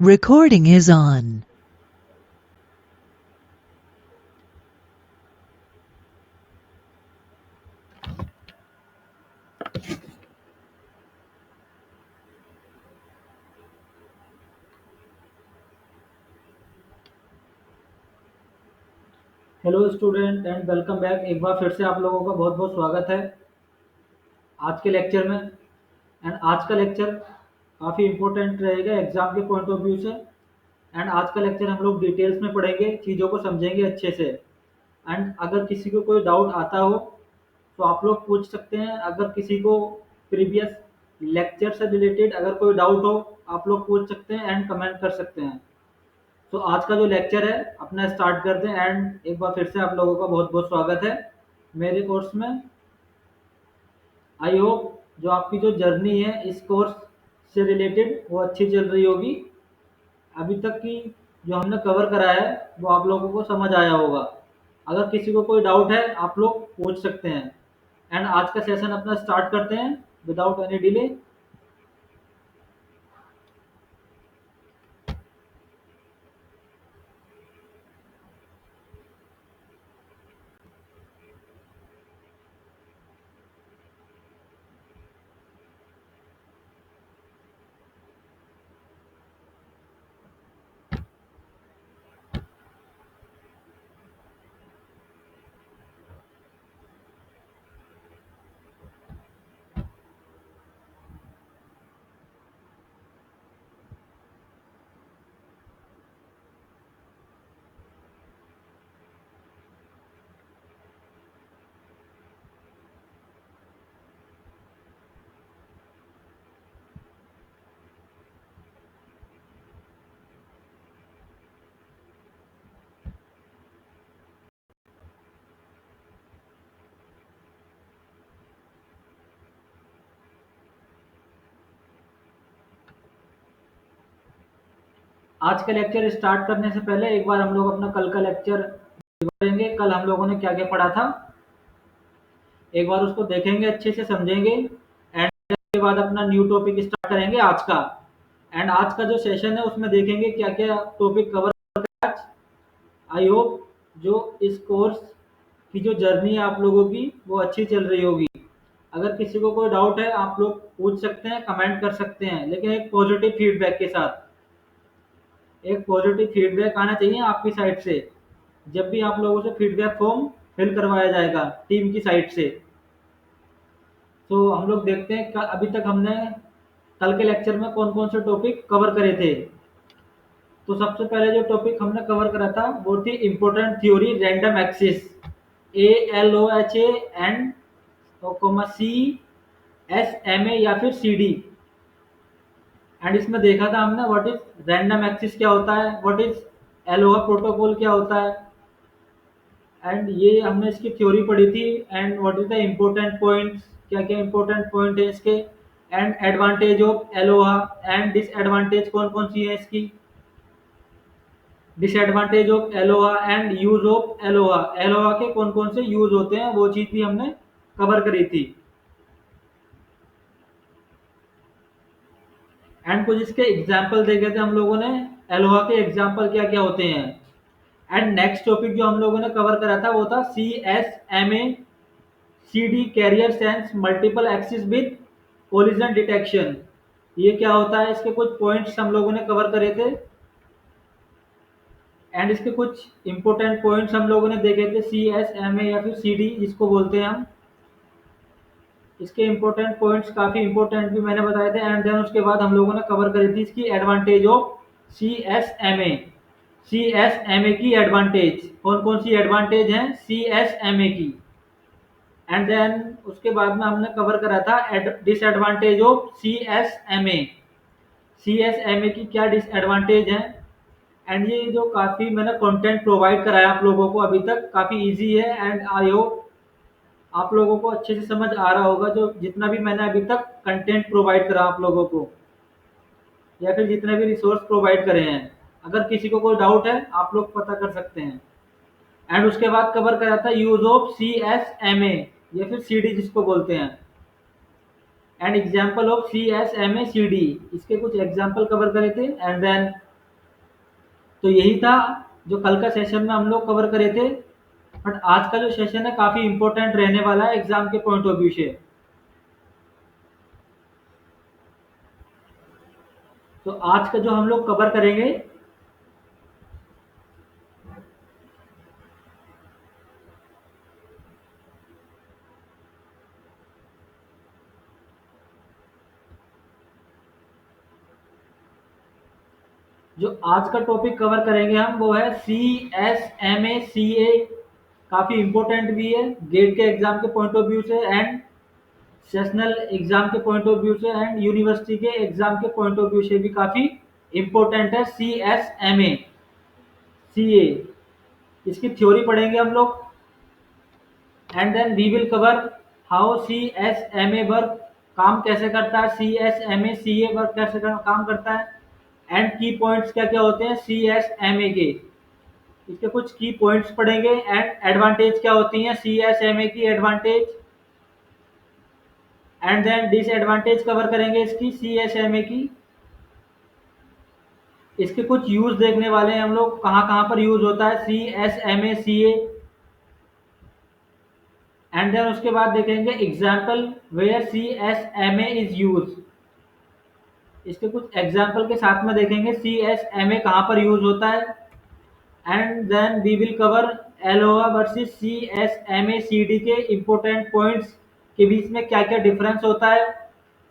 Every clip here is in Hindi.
Recording is on. Hello student and welcome back. एक बार फिर से आप लोगों का बहुत बहुत स्वागत है आज के लेक्चर में। एंड आज का लेक्चर काफ़ी इम्पोर्टेंट रहेगा एग्जाम के पॉइंट ऑफ व्यू से। एंड आज का लेक्चर हम लोग डिटेल्स में पढ़ेंगे, चीज़ों को समझेंगे अच्छे से। एंड अगर किसी को कोई डाउट आता हो तो आप लोग पूछ सकते हैं। अगर किसी को प्रीवियस लेक्चर से रिलेटेड अगर कोई डाउट हो आप लोग पूछ सकते हैं एंड कमेंट कर सकते हैं। तो आज का जो लेक्चर है अपना स्टार्ट करते हैं। एंड एक बार फिर से आप लोगों का बहुत बहुत स्वागत है मेरे कोर्स में। आई होप जो आपकी जो जर्नी है इस कोर्स से रिलेटेड वो अच्छी चल रही होगी। अभी तक की जो हमने कवर करा है वो आप लोगों को समझ आया होगा। अगर किसी को कोई डाउट है आप लोग पूछ सकते हैं। एंड आज का सेशन अपना स्टार्ट करते हैं विदाउट एनी डिले। आज का लेक्चर स्टार्ट करने से पहले एक बार हम लोग अपना कल का लेक्चर करेंगे। कल हम लोगों ने क्या क्या पढ़ा था एक बार उसको देखेंगे, अच्छे से समझेंगे। एंड के बाद अपना न्यू टॉपिक स्टार्ट करेंगे आज का। एंड आज का जो सेशन है उसमें देखेंगे क्या क्या टॉपिक कवर करते हैं आज। आई होप जो इस कोर्स की जो जर्नी है आप लोगों की वो अच्छी चल रही होगी। अगर किसी को कोई डाउट है आप लोग पूछ सकते हैं, कमेंट कर सकते हैं, लेकिन एक पॉजिटिव फीडबैक के साथ। एक पॉजिटिव फीडबैक आना चाहिए आपकी साइड से। जब भी आप लोगों से फीडबैक फॉर्म फिल करवाया जाएगा टीम की साइड से। तो हम लोग देखते हैं अभी तक हमने कल के लेक्चर में कौन कौन से टॉपिक कवर करे थे। तो सबसे पहले जो टॉपिक हमने कवर करा था वो थी important theory random axis, ALOHA and CSMA या फिर CD। एंड इसमें देखा था हमने व्हाट इज रैंडम एक्सिस क्या होता है, व्हाट इज एलोहा प्रोटोकॉल क्या होता है। एंड ये हमने इसकी थ्योरी पढ़ी थी। And what is the important points, क्या क्या इम्पोर्टेंट पॉइंट है इसके। And advantage of Eloah and disadvantage कौन कौन सी है इसकी। Disadvantage of Eloah and use of Eloah, Eloah के कौन कौन से यूज होते हैं वो चीज भी हमने कवर करी थी। एंड कुछ इसके एग्जाम्पल देखे थे हम लोगों ने, एलोहा के एग्जाम्पल क्या क्या होते हैं। एंड नेक्स्ट टॉपिक जो हम लोगों ने कवर करा था वो था CSMA CD, carrier sense multiple access with collision detection. ये क्या होता है, इसके कुछ पॉइंट्स हम लोगों ने कवर करे थे। एंड इसके कुछ इंपॉर्टेंट पॉइंट्स हम लोगों ने देखे थे, CSMA या फिर CD जिसको बोलते हैं हम। इसके इंपॉर्टेंट पॉइंट्स काफ़ी इंपॉर्टेंट भी मैंने बताए थे। एंड देन उसके बाद हम लोगों ने कवर करी थी इसकी एडवांटेज ऑफ CSMA। CSMA की एडवांटेज कौन कौन सी एडवांटेज हैं CSMA की। एंड देन उसके बाद में हमने कवर करा था डिसएडवांटेज ऑफ CSMA। CSMA की क्या डिसएडवांटेज है। एंड ये जो काफ़ी मैंने कंटेंट प्रोवाइड कराया आप लोगों को अभी तक काफ़ी इजी है। एंड आई होप आप लोगों को अच्छे से समझ आ रहा होगा जो जितना भी मैंने अभी तक कंटेंट प्रोवाइड करा आप लोगों को, या फिर जितने भी रिसोर्स प्रोवाइड करे हैं। अगर किसी को कोई डाउट है आप लोग पता कर सकते हैं। एंड उसके बाद कवर करा था यूज ऑफ CSMA या फिर CD जिसको बोलते हैं। And example of CSMA CD, इसके कुछ एग्जाम्पल कवर करे थे। एंड देन तो यही था जो कल का सेशन में हम लोग कवर करे थे। बट आज का जो सेशन है काफ़ी इम्पोर्टेंट रहने वाला है एग्ज़ाम के पॉइंट ऑफ व्यू से। तो आज का जो हम लोग कवर करेंगे, जो आज का टॉपिक कवर करेंगे हम, वो है C S M A C ए। काफ़ी इम्पोर्टेंट भी है गेट के एग्ज़ाम के पॉइंट ऑफ व्यू से, एंड सेशनल एग्ज़ाम के पॉइंट ऑफ व्यू से, एंड यूनिवर्सिटी के एग्ज़ाम के पॉइंट ऑफ व्यू से भी काफ़ी इम्पोर्टेंट है C S M A C ए। इसकी थ्योरी पढ़ेंगे हम लोग, and then we will cover how C S M A work, काम कैसे करता है, C S M A C A work कैसे काम करता है, एंड की पॉइंट्स क्या क्या होते हैं सी एस एम ए के। इसके कुछ की पॉइंट्स पढ़ेंगे, एंड एडवांटेज क्या होती हैं सी एस एम ए की advantage, and then disadvantage cover करेंगे इसकी सी एस एम ए की। इसके कुछ यूज देखने वाले हैं हम लोग, कहाँ कहाँ पर यूज होता है C S M A C A, and then उसके बाद देखेंगे example where C S M A is use. इसके कुछ एग्जाम्पल के साथ में देखेंगे सी एस एम ए कहाँ पर यूज होता है, and then we will cover ALOHA versus C S M A C D के इम्पोर्टेंट पॉइंट्स के बीच में क्या क्या डिफरेंस होता है,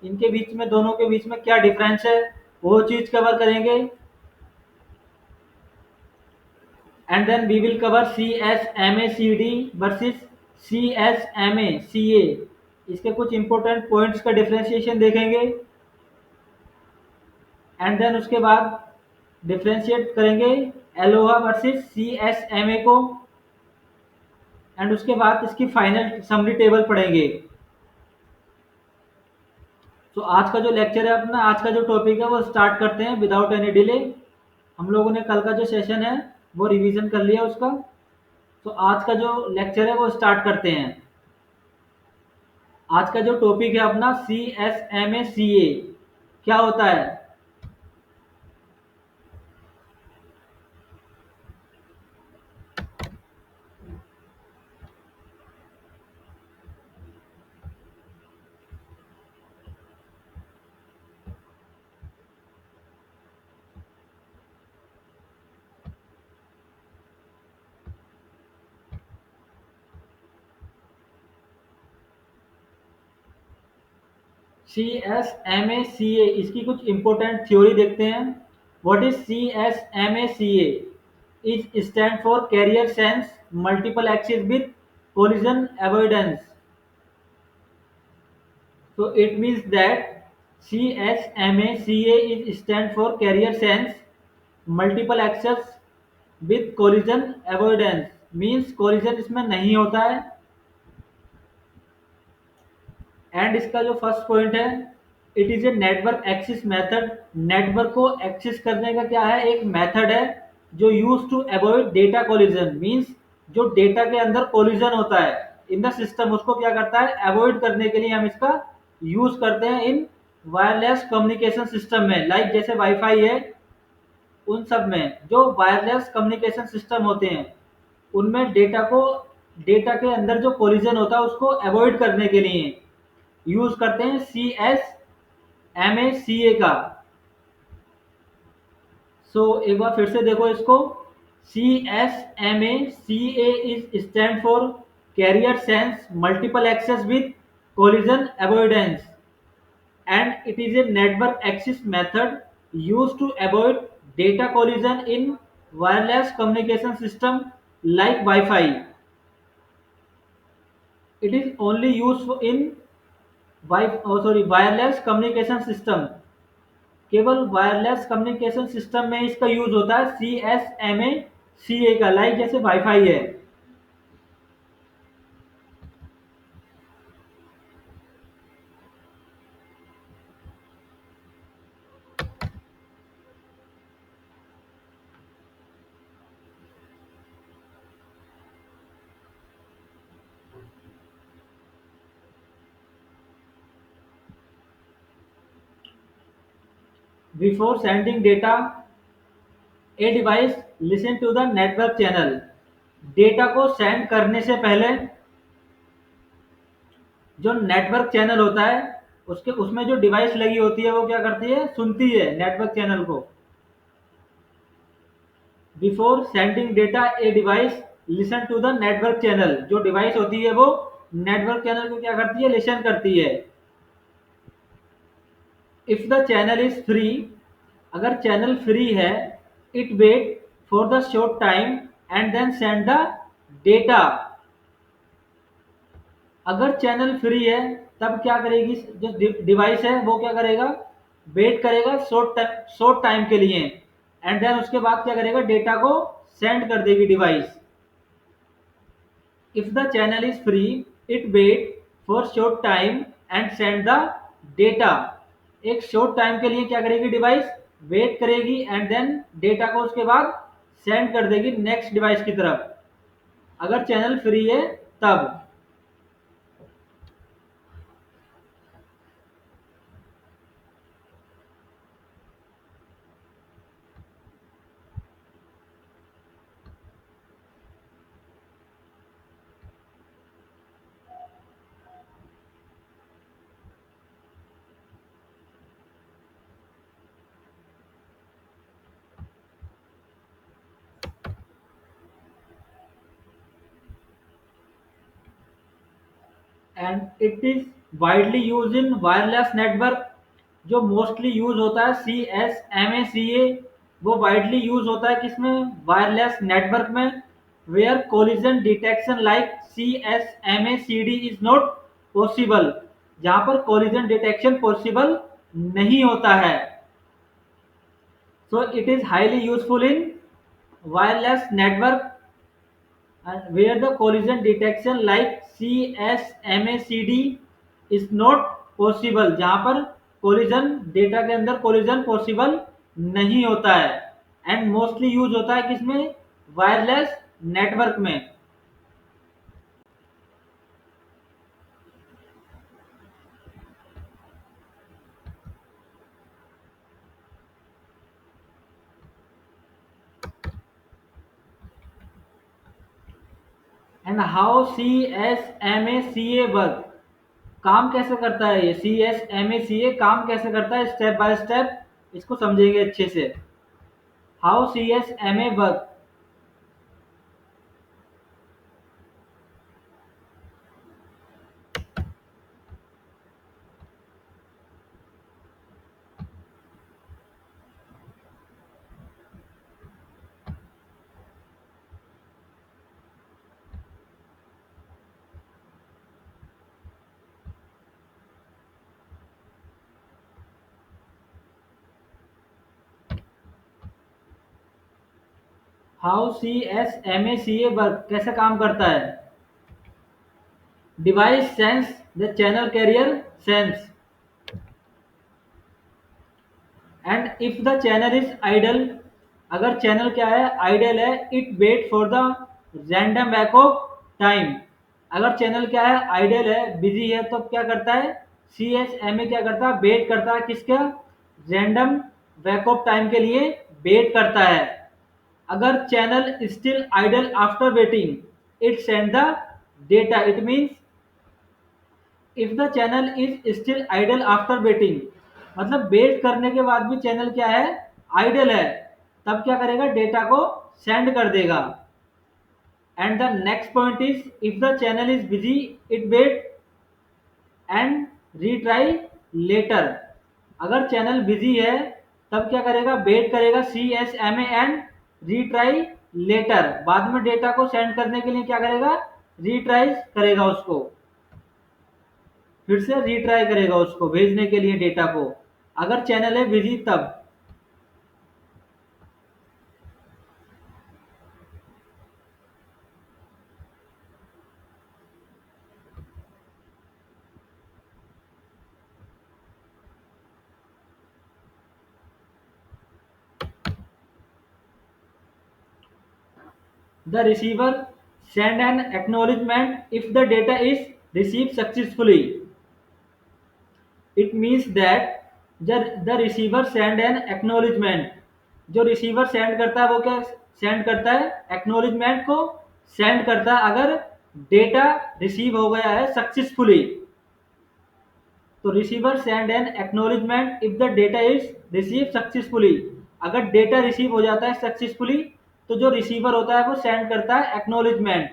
इनके बीच में दोनों के बीच में क्या डिफरेंस है वो चीज कवर करेंगे, and then we will cover C S M A C D versus C S M A C A. इसके कुछ इंपॉर्टेंट पॉइंट्स का डिफरेंशिएशन देखेंगे, एंड देन उसके बाद डिफरेंशिएट करेंगे ALOHA versus C S M A को, एंड उसके बाद इसकी फाइनल समरी टेबल पढ़ेंगे। तो आज का जो लेक्चर है अपना, आज का जो टॉपिक है वो स्टार्ट करते हैं विदाउट एनी डिले। हम लोगों ने कल का जो सेशन है वो रिवीजन कर लिया उसका। तो आज का जो लेक्चर है वो स्टार्ट करते हैं। आज का जो टॉपिक है अपना सी S M A C A क्या होता है। C S M A C ए, इसकी कुछ इंपॉर्टेंट थ्योरी देखते हैं। What is C S M A C A? Is stand for carrier sense multiple access with collision avoidance. So it means that CSMACA is stand for carrier sense multiple access with collision avoidance, means collision इसमें नहीं होता है। एंड इसका जो फर्स्ट पॉइंट है, it is a network access method. Network को एक्सिस करने का क्या है, एक मेथड है जो use to avoid data collision, means जो डेटा के अंदर कोलिजन होता है इन द सिस्टम, उसको क्या करता है अवॉइड करने के लिए हम इसका यूज करते हैं इन वायरलेस कम्युनिकेशन सिस्टम में। लाइक जैसे वाईफाई है, उन सब में जो वायरलेस कम्युनिकेशन सिस्टम होते हैं उनमें डेटा के अंदर जो कोलिजन होता है उसको अवॉइड करने के लिए यूज करते हैं सी एस एम ए सी ए का। सो एक बार फिर से देखो इसको, C S M A C A is stand for carrier sense multiple access with collision avoidance, and it is a network access method used to avoid data collision in wireless communication system like Wi-Fi. It is only used in wireless communication system। केवल वायरलेस कम्युनिकेशन सिस्टम में इसका यूज होता है C S M A C ए का, लाइक जैसे वाईफाई है। Before sending data a device listen to the network channel. Data को सेंड करने से पहले जो नेटवर्क चैनल होता है उसके उसमें जो डिवाइस लगी होती है वो क्या करती है, सुनती है नेटवर्क चैनल को। Before sending data a device listen to the network channel. जो डिवाइस होती है वो नेटवर्क चैनल को क्या करती है, लिसन करती है। If the channel is free, अगर चैनल फ्री है, it wait for the short time and then send the data. अगर चैनल फ्री है तब क्या करेगी, जो डिवाइस है वो क्या करेगा, वेट करेगा शॉर्ट टाइम के लिए, एंड देन उसके बाद क्या करेगा, डेटा को सेंड कर देगी device. If the channel is free, it wait for short time and send the data. एक शॉर्ट टाइम के लिए क्या करेगी डिवाइस, वेट करेगी एंड देन डेटा को उसके बाद सेंड कर देगी नेक्स्ट डिवाइस की तरफ, अगर चैनल फ्री है तब। And it is widely use in wireless network. जो मोस्टली यूज होता है C S M A C ए, वो वाइडली यूज होता है किसमें, वायरलेस नेटवर्क में। Where collision detection like C S M A C D is not possible, जहां पर कोलिजन डिटेक्शन पॉसिबल नहीं होता है। So it is highly useful in wireless network where the collision detection like CSMACD is not possible, जहां पर कोलिजन डेटा के अंदर कोलिजन पॉसिबल नहीं होता है। एंड मोस्टली यूज होता है किसमें, वायरलेस नेटवर्क में। एंड हाउ CSMACA वर्क, काम कैसे करता है ये CSMACA काम कैसे करता है, स्टेप बाय स्टेप इसको समझेंगे अच्छे से। How CSMA work, how CSMACA work कैसे काम करता है। Device sense the channel carrier sense, and if the channel is idle, अगर चैनल क्या है, आइडल है, it wait for the random backup time. अगर चैनल क्या है, आइडल है, बिजी है, तो क्या करता है, CSMA क्या करता है, वेट करता है किसका, रैंडम बैकअप टाइम के लिए वेट करता है। अगर channel still idle after waiting, it send the data. It means if the channel is still idle after waiting, मतलब वेट करने के बाद भी चैनल क्या है, आइडल है, तब क्या करेगा, डेटा को सेंड कर देगा। And the next point is if the channel is busy, it wait and retry later. अगर चैनल बिजी है तब क्या करेगा, वेट करेगा CSMA एंड रीट्राई लेटर, बाद में डेटा को सेंड करने के लिए क्या करेगा, रीट्राई करेगा, उसको फिर से रीट्राई करेगा उसको भेजने के लिए डेटा को, अगर चैनल है बिजी तब। The receiver send an acknowledgement if the data is received successfully. It means that the receiver send an acknowledgement, जो रिसीवर सेंड करता है वो क्या सेंड करता है, एक्नॉलेजमेंट को सेंड करता है अगर डेटा रिसीव हो गया है सक्सेसफुली। तो receiver send an acknowledgement if the data is receive successfully. अगर डेटा रिसीव हो जाता है सक्सेसफुली तो जो रिसीवर होता है वो सेंड करता है acknowledgement.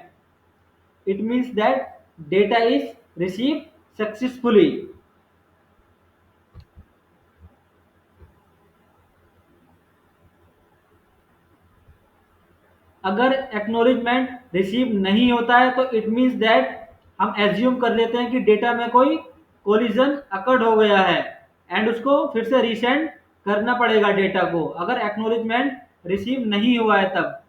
It means that data is receive successfully. अगर एक्नॉलेजमेंट रिसीव नहीं होता है तो इट मीन्स दैट हम एज्यूम कर लेते हैं कि डेटा में कोई कोलिजन अकर्ड हो गया है एंड उसको फिर से रीसेंड करना पड़ेगा डेटा को, अगर एक्नॉलेजमेंट रिसीव नहीं हुआ है तब।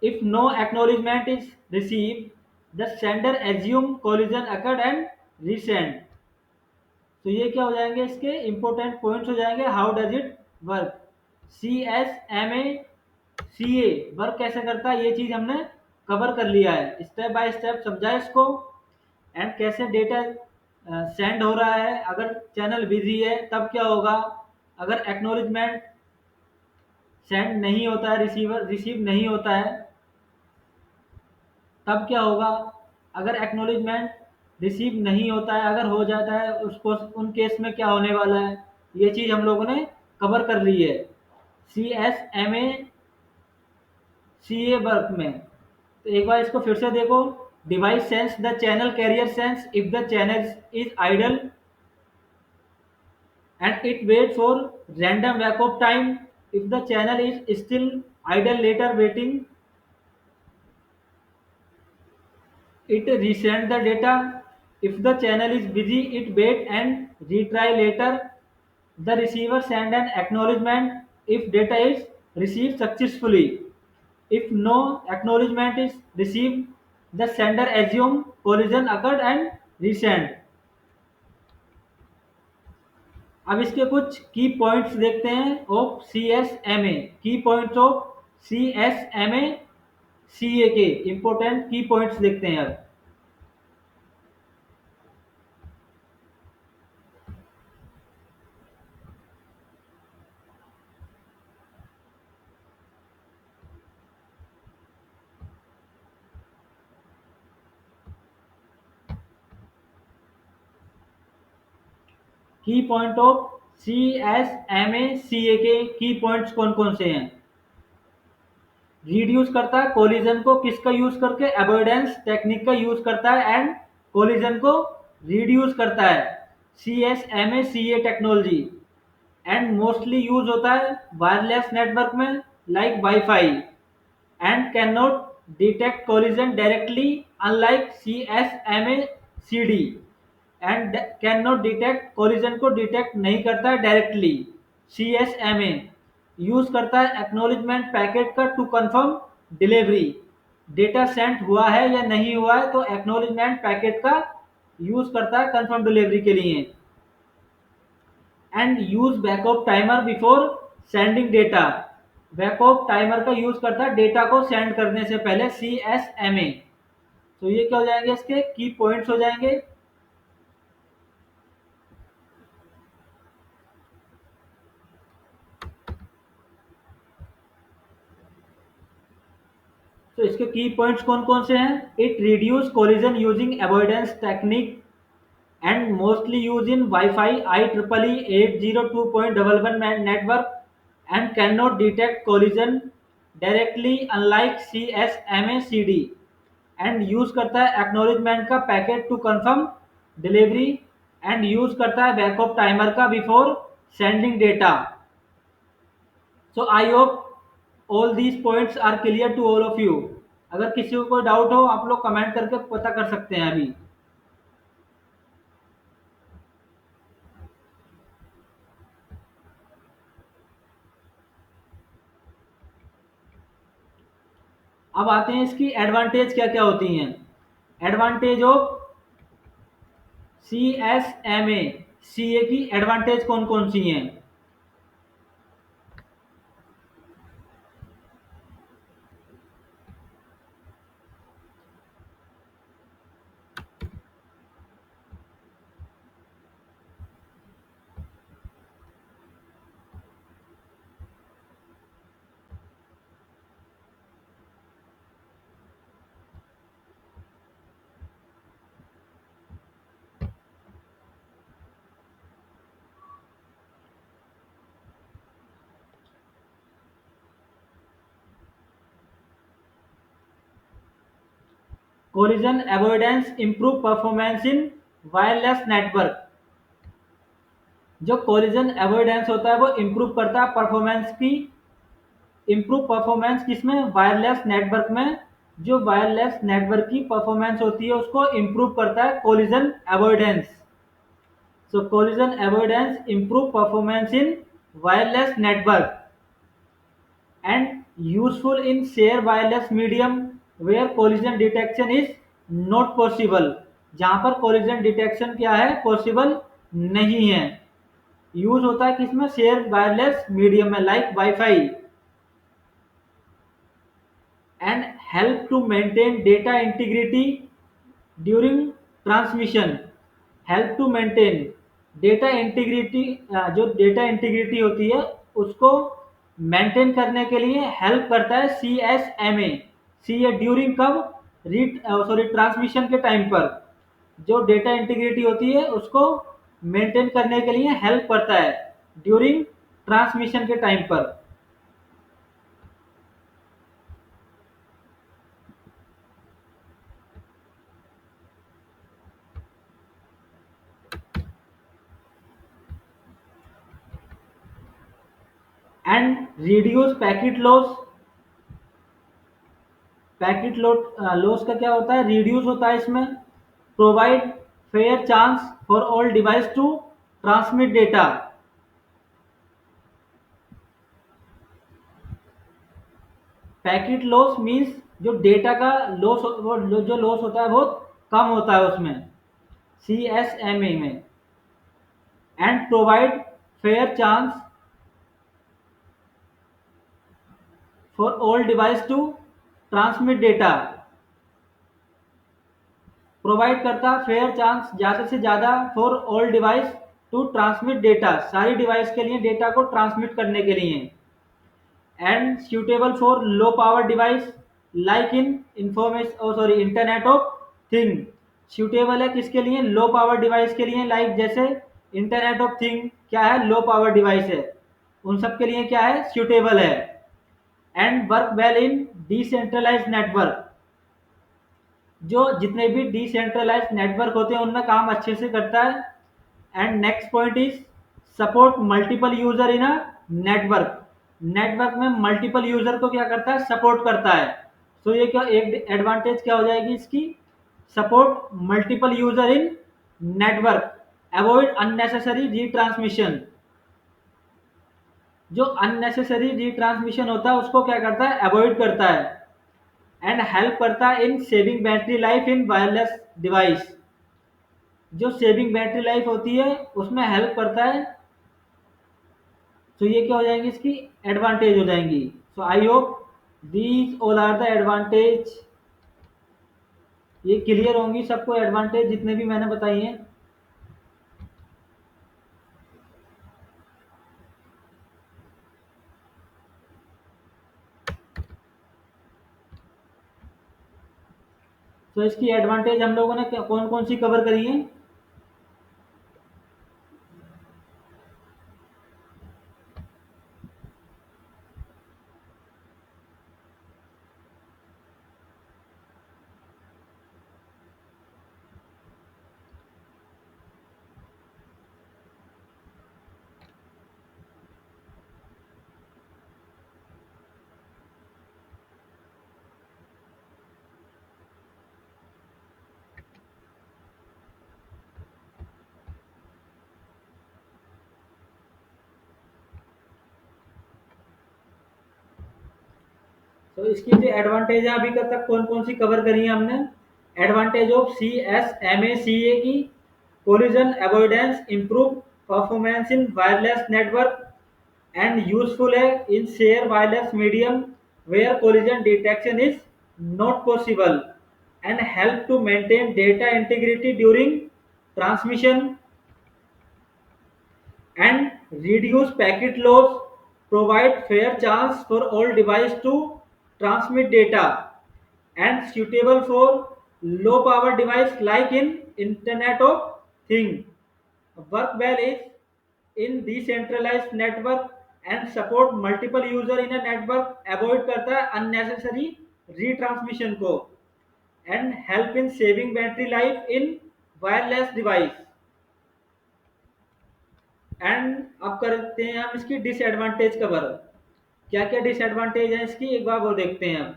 If no acknowledgement is receive the sender assume collision occurred and resend. तो ये क्या हो जाएंगे, इसके इंपॉर्टेंट पॉइंट्स हो जाएंगे। How does it work, C S M A C A work कैसे करता है ये चीज हमने कवर कर लिया है, स्टेप बाय स्टेप समझा इसको। एंड कैसे डेटा सेंड हो रहा है, अगर चैनल बिजी है तब क्या होगा, अगर एक्नॉलेजमेंट सेंड नहीं होता है, रिसीवर रिसीव नहीं होता है तब क्या होगा, अगर एक्नॉलेजमेंट रिसीव नहीं होता है, अगर हो जाता है उसको उन केस में क्या होने वाला है, ये चीज हम लोगों ने कवर कर ली है C S M A C A work में। तो एक बार इसको फिर से देखो। Device sense the channel carrier sense if the channel is idle and it waits for random backup time if the channel is still idle later waiting it resend the data if the channel is busy it wait and retry later the receiver send an acknowledgement if data is received successfully if no acknowledgement is received the sender assume collision occurred and resend। अब इसके कुछ की पॉइंट्स देखते हैं of C S M A, key points of C S M A C A के इंपॉर्टेंट की पॉइंट्स देखते हैं अब। Key point of C S M A C A के की पॉइंट्स कौन कौन से हैं, रिड्यूस करता है कोलिजन को, किसका यूज करके, अवॉइडेंस टेक्निक का यूज करता है एंड कोलिजन को रिड्यूस करता है C S M A C A technology. And mostly use होता है वायरलेस नेटवर्क में like WiFi and cannot detect collision directly unlike CSMA-CD and cannot detect collision को डिटेक्ट नहीं करता है डायरेक्टली। CSMA यूज करता है एक्नॉलेजमेंट पैकेट का to confirm delivery, data send हुआ है या नहीं हुआ है तो एक्नॉलेजमेंट पैकेट का यूज करता है कंफर्म डिलीवरी के लिए। And use backup timer before sending data, backup timer का यूज करता है डेटा को सेंड करने से पहले सी एस एम ए। तो ये क्या हो जाएंगे, इसके की पॉइंट्स हो जाएंगे। तो इसके की पॉइंट्स कौन कौन से हैं, it reduce collision using avoidance technique and mostly use in WiFi I triple E 802.11 network and cannot detect collision directly unlike CSMA-CD and use करता है एक्नॉलेजमेंट का packet to confirm delivery and use करता है बैकअप टाइमर का before sending data. So I hope all these points are clear to all of you. अगर किसी को कोई डाउट हो आप लोग कमेंट करके पता कर सकते हैं अभी। अब आते हैं इसकी एडवांटेज क्या क्या होती हैं। Advantage of C S M A C A की एडवांटेज कौन कौन सी हैं। Collision avoidance improve performance in wireless network. जो कोलिजन अवॉइडेंस होता है वो इम्प्रूव करता है परफॉर्मेंस की, इम्प्रूव परफॉर्मेंस किसमें, वायरलेस नेटवर्क में। जो वायरलेस नेटवर्क की परफॉर्मेंस होती है उसको इम्प्रूव करता है collision avoidance. So collision avoidance improve performance in wireless network and useful in share wireless medium where collision detection is not possible। जहां पर collision detection क्या है, पॉसिबल नहीं है। यूज होता है किसमें, शेयर वायरलेस मीडियम में, like WiFi. And help to maintain data integrity during transmission. Help to maintain data integrity, जो डेटा इंटीग्रिटी होती है उसको मेंटेन करने के लिए हेल्प करता है CSMA। सी ए ड्यूरिंग कब, रीड सॉरी ट्रांसमिशन के टाइम पर जो डेटा इंटीग्रिटी होती है उसको मेंटेन करने के लिए हेल्प करता है ड्यूरिंग ट्रांसमिशन के टाइम पर। And reduce packet loss. Packet loss का क्या होता है, रिड्यूस होता है इसमें। Provide fair chance for all device to transmit data. Packet loss means जो डेटा का लॉस, वो जो लॉस होता है बहुत कम होता है उसमें, CSMA में। And provide fair chance for all device to transmit data. Provide करता है फेयर चांस ज़्यादा से ज़्यादा for all device to transmit data, सारी डिवाइस के लिए डेटा को ट्रांसमिट करने के लिए। And suitable for low power device like in information sorry internet of thing. Suitable है किसके लिए, लो पावर डिवाइस के लिए, लाइक जैसे इंटरनेट ऑफ थिंग क्या है, लो पावर डिवाइस है, उन सब के लिए क्या है, सूटेबल है। And work well in decentralise network. जो जितने भी डिसेंट्रलाइज नेटवर्क होते हैं उनमें काम अच्छे से करता है। And next point is support multiple user in a network. Network में मल्टीपल यूजर को क्या करता है, सपोर्ट करता है। तो ये क्या एक एडवांटेज क्या हो जाएगी इसकी, सपोर्ट मल्टीपल यूजर इन नेटवर्क। Avoid unnecessary retransmission. जो अननेसेसरी रीट्रांसमिशन होता है उसको क्या करता है, अवॉइड करता है। एंड हेल्प करता है इन saving battery life in wireless device. जो सेविंग बैटरी लाइफ होती है उसमें हेल्प करता है। तो ये क्या हो जाएंगी, इसकी एडवांटेज हो जाएंगी। So I hope these all are the advantage. ये क्लियर होंगी सबको एडवांटेज जितने भी मैंने बताई हैं। तो इसकी एडवांटेज हम लोगों ने कौन कौन सी कवर करी है। तो इसकी जो एडवांटेज है अभी तक कौन कौन सी कवर करी है हमने। एडवांटेज ऑफ CSMA की, collision avoidance improve performance in wireless network and useful है in share wireless medium where collision detection is not possible and help to maintain data integrity during transmission and reduce packet loss, provide fair chance for all device to transmit data, and suitable for low power device like in Internet of Thing. Work well is in decentralized network and support multiple user in a network, avoid करता है unnecessary retransmission को। and help in saving battery life in wireless device. And अब करते हैं हम इसकी डिसएडवांटेज कवर। क्या क्या डिसएडवांटेज है इसकी, एक बार वो देखते हैं हम।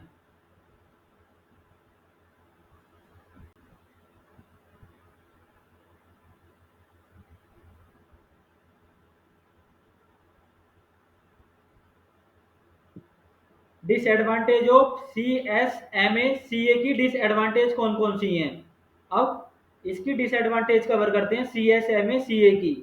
डिसएडवांटेज ऑफ CSMA-CA की डिसएडवांटेज कौन कौन सी हैं। अब इसकी डिसएडवांटेज कवर करते हैं CSMA-CA की।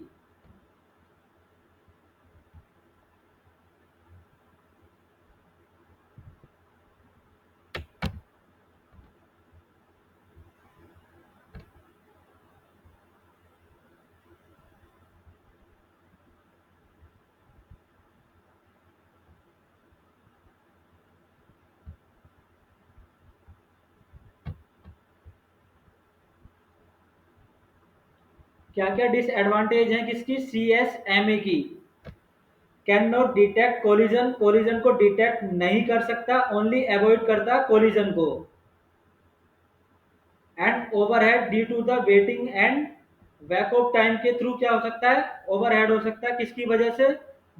क्या क्या डिसएडवांटेज है किसकी, CSMA की। Can not detect collision, collision को डिटेक्ट नहीं कर सकता, ओनली अवॉइड करता कोलिजन को। And overhead due to the waiting and backoff time के थ्रू क्या हो सकता है, ओवरहेड हो सकता है। किसकी वजह से,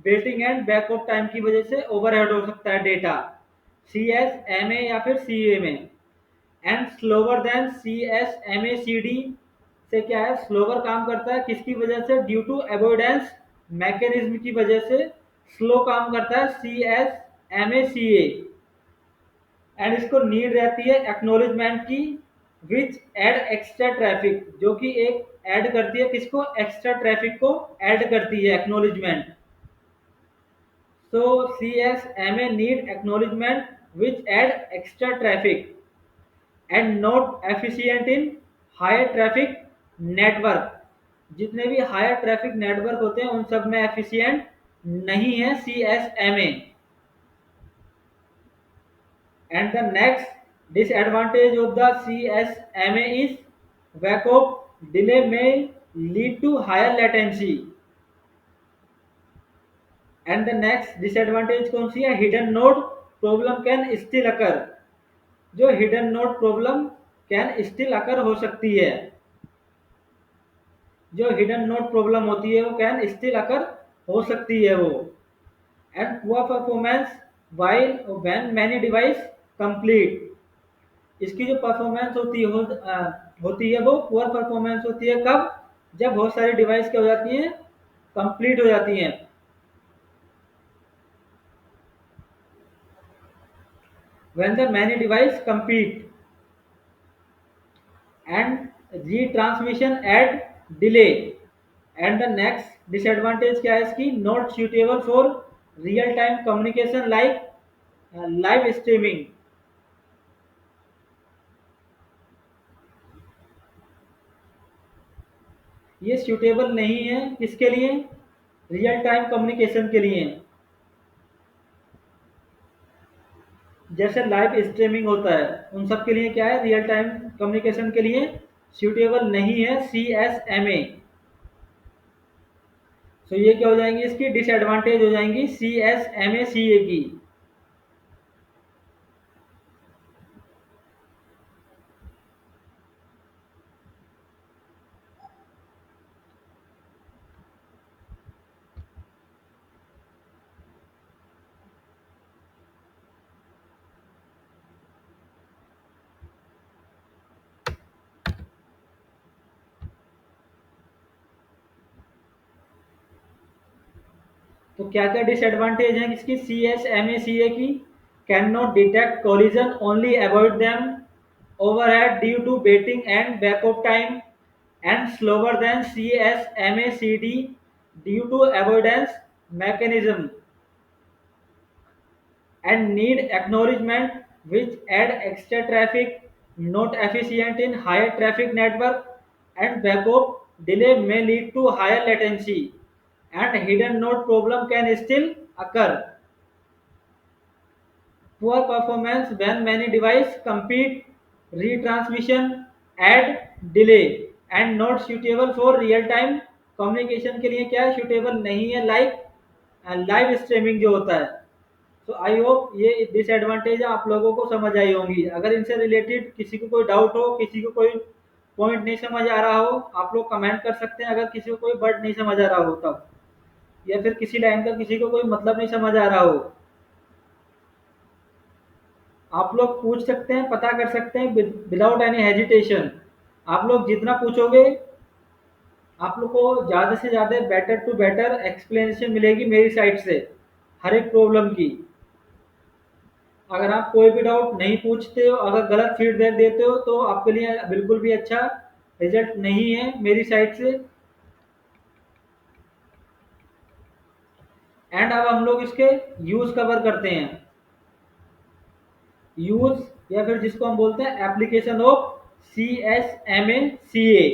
वेटिंग एंड बैकऑफ टाइम की वजह से ओवरहेड हो सकता है डेटा CSMA या फिर CA में। एंड स्लोवर देन CSMA-CD से क्या है, स्लोवर काम करता है। किसकी वजह से, ड्यू टू अवॉइडेंस मैकेनिज्म की वजह से स्लो काम करता है CSMA-CA। एंड इसको नीड रहती है एक्नोलेजमेंट की, विच एड एक्स्ट्रा ट्रैफिक, जो कि एक ऐड करती है किसको, एक्स्ट्रा ट्रैफिक को ऐड करती है acknowledgement. So CSMA need acknowledgement which add extra traffic and not efficient in higher traffic network. जितने भी हायर ट्रैफिक नेटवर्क होते हैं उन सब में एफिशिएंट नहीं है CSMA। And the next disadvantage of the CSMA is backup delay may lead to higher latency. And the next disadvantage कौन सी है, hidden node problem can still occur। जो hidden node problem can still occur हो सकती है, जो hidden node problem होती है वो can still occur हो सकती है वो। And poor performance while when many device complete, इसकी जो परफॉर्मेंस होती है वो पुअर परफॉर्मेंस होती है कब, जब बहुत सारी डिवाइस क्या हो जाती हैं, कंप्लीट हो जाती हैं। When the many device complete and retransmission at delay. And the next disadvantage क्या है इसकी, not suitable for real time communication like live streaming. ये सूटेबल नहीं है किसके लिए, रियल टाइम कम्युनिकेशन के लिए। जैसे लाइव स्ट्रीमिंग होता है उन सब के लिए क्या है, रियल टाइम कम्युनिकेशन के लिए सूटेबल नहीं है CSMA। तो ये क्या हो जाएंगी, इसकी डिसएडवांटेज हो जाएंगी CSMA-CA की। तो क्या क्या डिसएडवांटेज है इसकी CSMA-CA की, can not detect collision, only avoid them, overhead due to waiting and backoff time, and slower than CSMA-CD due to avoidance mechanism, and need acknowledgement which add extra traffic, not efficient in higher traffic network, and backup delay may lead to higher latency, and hidden node problem can still occur. Poor performance when many devices compete, retransmission, add delay, and not suitable for real time communication के लिए क्या suitable नहीं है, लाइक लाइव स्ट्रीमिंग जो होता है। तो आई होप ये डिसएडवांटेज आप लोगों को समझ आई होंगी। अगर इनसे रिलेटेड किसी को कोई डाउट हो, किसी को कोई पॉइंट नहीं समझ आ रहा हो, आप लोग कमेंट कर सकते हैं। अगर किसी को कोई वर्ड नहीं समझ आ रहा हो तब, या फिर किसी लाइन का किसी को कोई मतलब नहीं समझ आ रहा हो, आप लोग पूछ सकते हैं, पता कर सकते हैं विदाउट एनी हेजिटेशन। आप लोग जितना पूछोगे, आप लोग को ज़्यादा से ज़्यादा बेटर टू बेटर एक्सप्लेनेशन मिलेगी मेरी साइड से हर एक प्रॉब्लम की। अगर आप कोई भी डाउट नहीं पूछते हो, अगर गलत फीडबैक देते हो, तो आपके लिए बिल्कुल भी अच्छा रिजल्ट नहीं है मेरी साइड से। एंड अब हम लोग इसके यूज कवर करते हैं। यूज, या फिर जिसको हम बोलते हैं एप्लीकेशन ऑफ CSMA CA।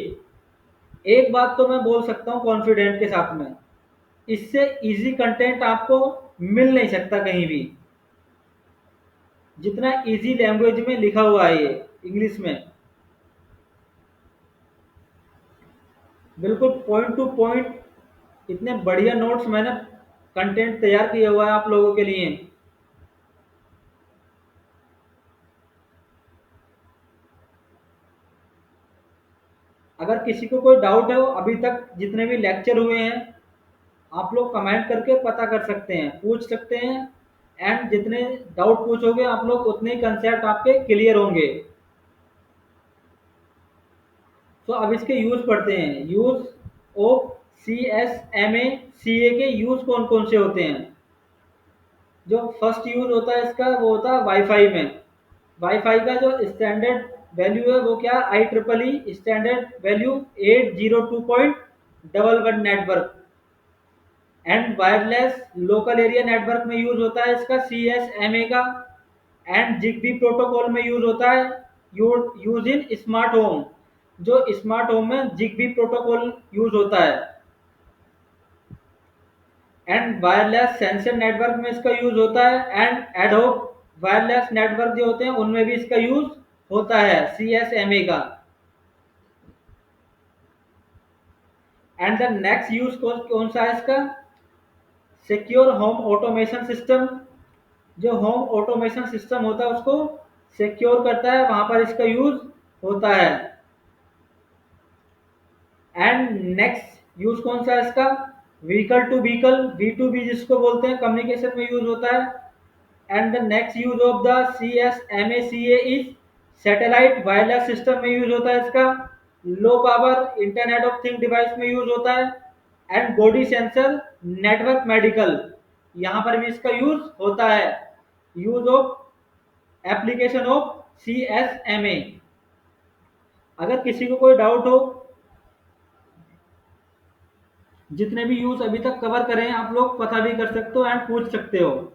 एक बात तो मैं बोल सकता हूँ कॉन्फिडेंट के साथ में, इससे इजी कंटेंट आपको मिल नहीं सकता कहीं भी, जितना इजी लैंग्वेज में लिखा हुआ है ये इंग्लिश में। बिल्कुल पॉइंट टू पॉइंट इतने बढ़िया नोट्स मैंने कंटेंट तैयार किया हुआ है आप लोगों के लिए। अगर किसी को कोई डाउट है, अभी तक जितने भी लेक्चर हुए हैं, आप लोग कमेंट करके पता कर सकते हैं, पूछ सकते हैं। एंड जितने डाउट पूछोगे आप लोग, उतने ही कंसेप्ट आपके क्लियर होंगे। तो अब इसके यूज पढ़ते हैं। यूज ऑफ CSMA CA के यूज कौन कौन से होते हैं। जो फर्स्ट यूज होता है इसका, वो होता है वाईफाई में। वाईफाई का जो स्टैंडर्ड वैल्यू है वो क्या, IEEE standard value 802.11 network. And wireless local area network में यूज होता है इसका CSMA का। एंड जिगबी प्रोटोकॉल में यूज होता है, यूज इन स्मार्ट होम। जो स्मार्ट होम में जिगबी प्रोटोकॉल यूज होता है। एंड वायरलेस सेंसर नेटवर्क में इसका यूज होता है। एंड एडहोक वायरलेस नेटवर्क जो होते हैं उनमें भी इसका यूज होता है CSMA का। एंड द नेक्स्ट यूज कौन कौन सा है इसका, सिक्योर होम ऑटोमेशन सिस्टम। जो होम ऑटोमेशन सिस्टम होता है उसको सिक्योर करता है, वहां पर इसका यूज होता है। एंड नेक्स्ट यूज कौन सा है इसका, व्हीकल टू व्हीकल V2V जिसको बोलते हैं, कम्युनिकेशन में यूज होता है। And the next use of the CSMA CA is satellite wireless system में यूज होता है इसका। Low power internet of thing device में यूज होता है। And body sensor network medical, यहाँ पर भी इसका यूज होता है। Use of application of CSMA। अगर किसी को कोई डाउट हो, जितने भी यूज अभी तक कवर करें आप लोग पता भी कर सकते हो एंड पूछ सकते हो।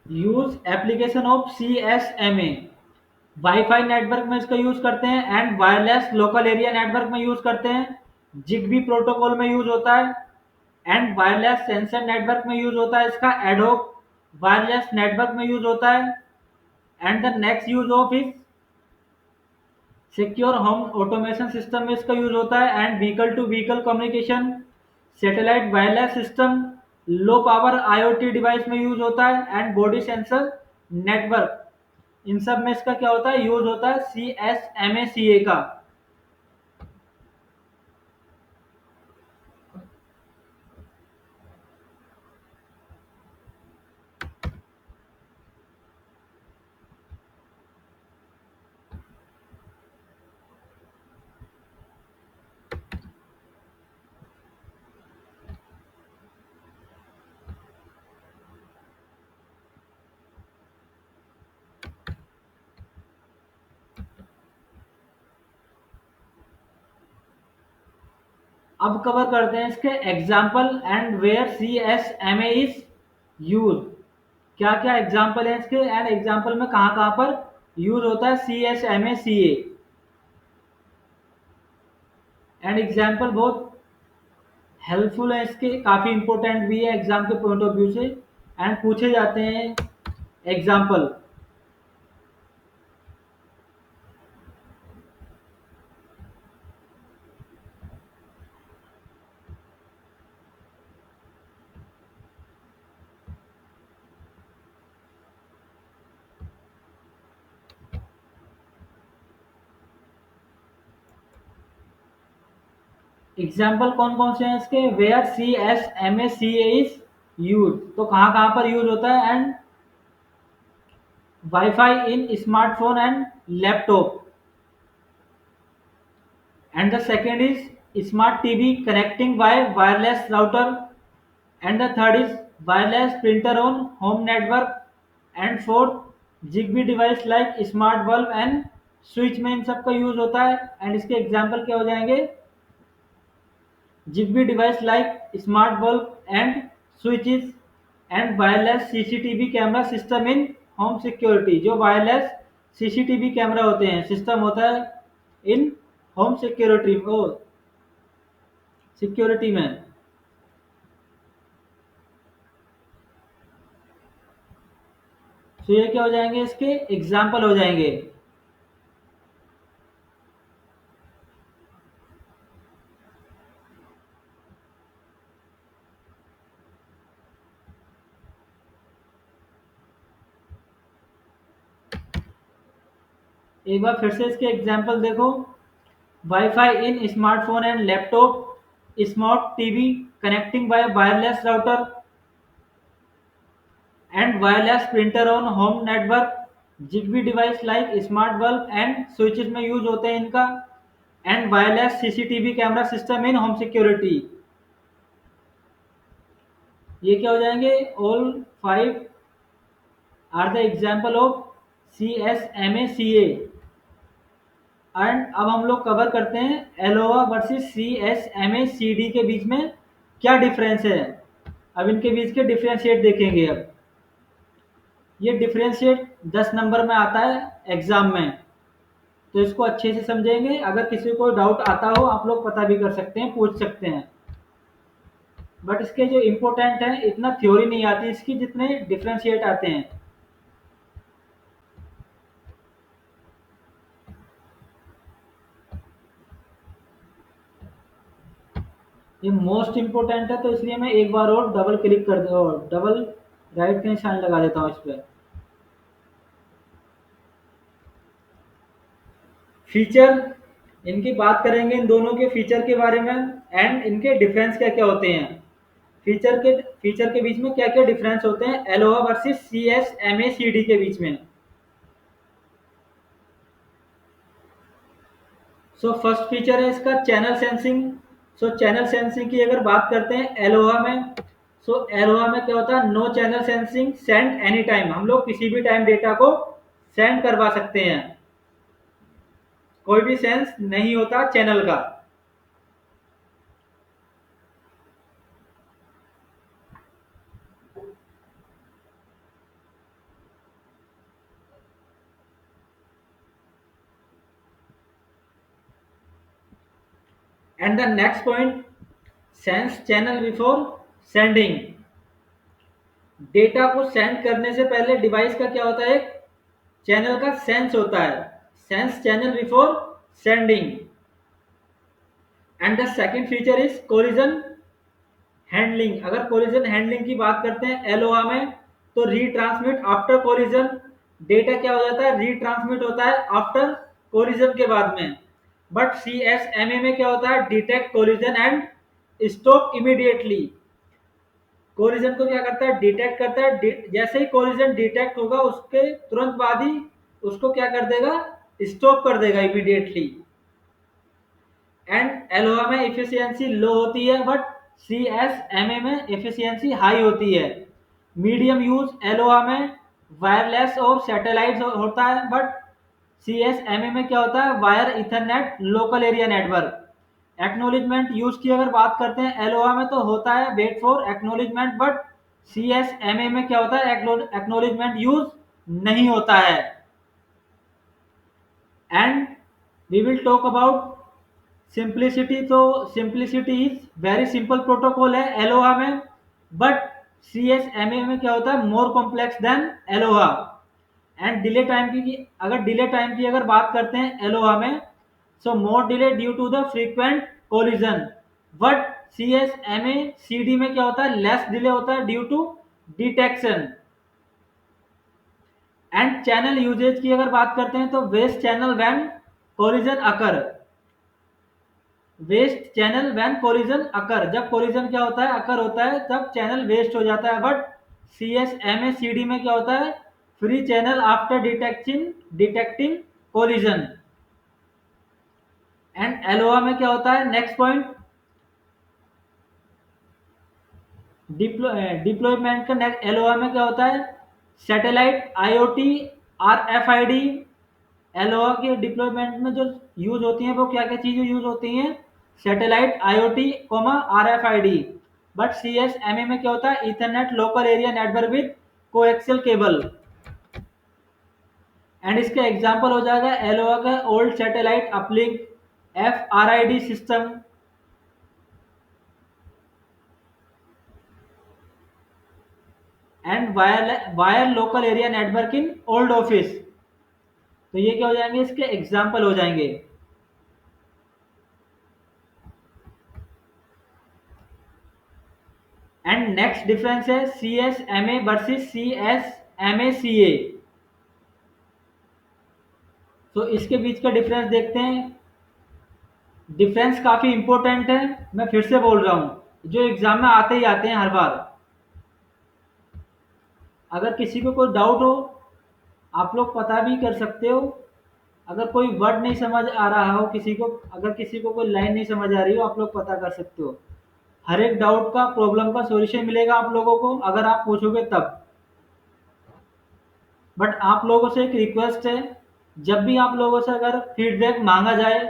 Use application of CSMA, WiFi network में इसका यूज करते हैं। And wireless local area network में यूज करते हैं। जिगबी प्रोटोकॉल में यूज होता है। एंड वायरलेस सेंसर नेटवर्क में यूज होता है इसका। एडोक वायरलेस नेटवर्क में यूज होता है। And the next use of is secure home automation system में इसका यूज होता है। And vehicle to vehicle communication, satellite wireless system, low power IoT device में यूज होता है। एंड बॉडी सेंसर नेटवर्क, इन सब में इसका क्या होता है, यूज होता है CSMA CA का। अब कवर करते हैं इसके example and where CSMA is use, क्या क्या एग्जाम्पल है इसके, एंड एग्जाम्पल में कहाँ कहाँ पर यूज होता है, C S M A C A. And example बहुत हेल्पफुल है इसके, काफ़ी इंपॉर्टेंट भी है एग्जाम के पॉइंट ऑफ व्यू से, एंड पूछे जाते हैं एग्जाम्पल। एग्जाम्पल कौन कौन से हैं इसके, where C S M A C A is use, तो कहाँ कहाँ पर यूज होता है, and WiFi in smartphone and laptop, and the second is smart TV connecting by wireless router, and the third is wireless printer on home network, and fourth Zigbee device like smart bulb and switch में इन सब का यूज होता है। एंड इसके एग्जाम्पल क्या हो जाएंगे, Zigbee device like smart bulb and switches and wireless CCTV camera system in home security, जो वायरलेस सीसीटीवी कैमरा होते हैं, सिस्टम होता है इन होम सिक्योरिटी ओ सिक्योरिटी में। तो ये क्या हो जाएंगे, इसके एग्जाम्पल हो जाएंगे। एक बार फिर से इसके एग्जाम्पल देखो, WiFi in smartphone and laptop, smart TV connecting by wireless router and wireless printer on home network, Zigbee device like smart bulb and switches में यूज होते हैं इनका, and wireless CCTV camera system in home security. ये क्या हो जाएंगे, all five are the example of C S M A C A. And अब हम लोग कवर करते हैं ALOHA versus C S M A C D के बीच में क्या डिफरेंस है। अब इनके बीच के डिफरेंशिएट देखेंगे। अब ये डिफरेंशिएट 10 नंबर में आता है एग्जाम में, तो इसको अच्छे से समझेंगे। अगर किसी को डाउट आता हो आप लोग पता भी कर सकते हैं, पूछ सकते हैं, बट इसके जो इम्पोर्टेंट है इतना थ्योरी नहीं आती इसकी जितने डिफरेंशिएट आते हैं। ये मोस्ट इम्पोर्टेंट है, तो इसलिए मैं एक बार और डबल क्लिक कर दो और डबल राइट का निशान लगा देता हूँ इस पर। फीचर, इनकी बात करेंगे इन दोनों के फीचर के बारे में, एंड इनके डिफरेंस क्या क्या होते हैं। फीचर के बीच में क्या क्या डिफरेंस होते हैं ALOHA versus C S M A C D के बीच में। सो फर्स्ट फीचर है इसका channel sensing. So channel sensing की अगर बात करते हैं एलोहा में, सो एलोहा में क्या होता है, no channel sensing send any time, हम लोग किसी भी टाइम डेटा को सेंड करवा सकते हैं, कोई भी सेंस नहीं होता चैनल का। And the next point, sense channel before sending, data को सेंड करने से पहले डिवाइस का क्या होता है, एक चैनल का सेंस होता है, sense channel before sending. And the second feature is collision handling. अगर कोलिजन हैंडलिंग की बात करते हैं एलोहा में, तो रीट्रांसमिट आफ्टर कोलिजन, डेटा क्या हो जाता है, रीट्रांसमिट होता है आफ्टर कोलिजन के बाद में। But C S M A में क्या होता है, detect collision and stop immediately. Collision को क्या करता है, डिटेक्ट करता है, जैसे ही कोलिजन डिटेक्ट होगा उसके तुरंत बाद ही उसको क्या कर देगा, स्टॉप कर देगा इमीडिएटली। एंड एलोहा में एफिशिएंसी लो होती है, but C S M A में एफिशिएंसी हाई होती है। मीडियम यूज एलोहा में वायरलेस और सैटेलाइट होता है, but C S M A में क्या होता है, wire Ethernet local area network. Acknowledgement use की अगर बात करते हैं एलोहा में, तो होता है wait for acknowledgement, but CSMA में क्या होता है, एक्नोलेजमेंट यूज नहीं होता है। And we will talk about simplicity. तो simplicity is very simple protocol है एलोहा में, बट CSMA में क्या होता है, more complex than ALOHA. And delay time की अगर डिले टाइम की अगर बात करते हैं एलोहा में, so more delay due to the frequent collision. But CSMA CD में क्या होता है, लेस डिले होता है due to detection. And channel usage की अगर बात करते हैं तो waste channel when collision occur, waste channel when collision occur, जब कोलिजन क्या होता है, अकर होता है, तब चैनल वेस्ट हो जाता है। बट CSMA CD में क्या होता है, free channel after detecting collision. And ALOHA में क्या होता है, नेक्स्ट पॉइंट, डिप्लॉयमेंट का नेक्स्ट एलोआ में क्या होता है, सैटेलाइट IoT RFID। एलोआ के डिप्लॉयमेंट में जो यूज होती हैं वो क्या क्या चीजें यूज होती हैं, satellite IoT RFID। But CSMA में क्या होता है, Ethernet local area network with coaxial cable. And इसका एग्जांपल हो जाएगा एलोआ का old satellite uplink FRID system. And wire local area network in old office. तो ये क्या हो जाएंगे, इसके एग्जाम्पल हो जाएंगे। एंड नेक्स्ट डिफरेंस है CSMA वर्सेस CSMA-CA। तो इसके बीच का डिफरेंस देखते हैं। डिफरेंस काफी इंपॉर्टेंट है, मैं फिर से बोल रहा हूं, जो एग्जाम में आते ही आते हैं हर बार। अगर किसी को कोई डाउट हो, आप लोग पता भी कर सकते हो। अगर कोई वर्ड नहीं समझ आ रहा हो किसी को, अगर किसी को कोई लाइन नहीं समझ आ रही हो, आप लोग पता कर सकते हो। हर एक डाउट का, प्रॉब्लम का सॉल्यूशन मिलेगा आप लोगों को अगर आप पूछोगे तब। बट आप लोगों से एक रिक्वेस्ट है, जब भी आप लोगों से अगर फीडबैक मांगा जाए,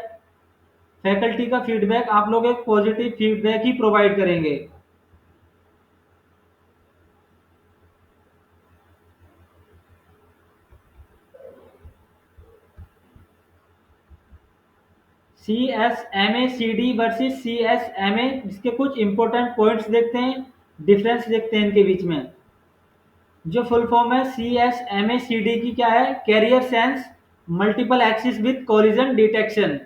फैकल्टी का फीडबैक, आप लोग एक पॉजिटिव फीडबैक ही प्रोवाइड करेंगे। CSMA-CD वर्सेस CSMA, इसके कुछ इंपॉर्टेंट पॉइंट्स देखते हैं, डिफरेंस देखते हैं इनके बीच में। जो फुल फॉर्म है CSMA-CD की क्या है, carrier sense multiple access with collision detection.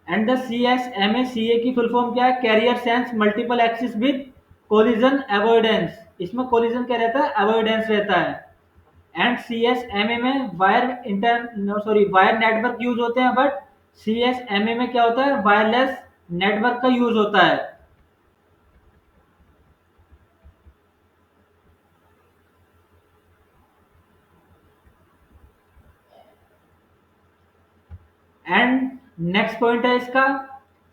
And the CSMA-CA की फुल फॉर्म क्या है, carrier sense multiple access with collision avoidance. इसमें कोलिजन क्या रहता है, अवॉइडेंस रहता है। एंड CSMA में वायर नेटवर्क यूज होते हैं, बट CSMA में क्या होता है, वायरलेस नेटवर्क का यूज होता है। एंड नेक्स्ट पॉइंट है इसका,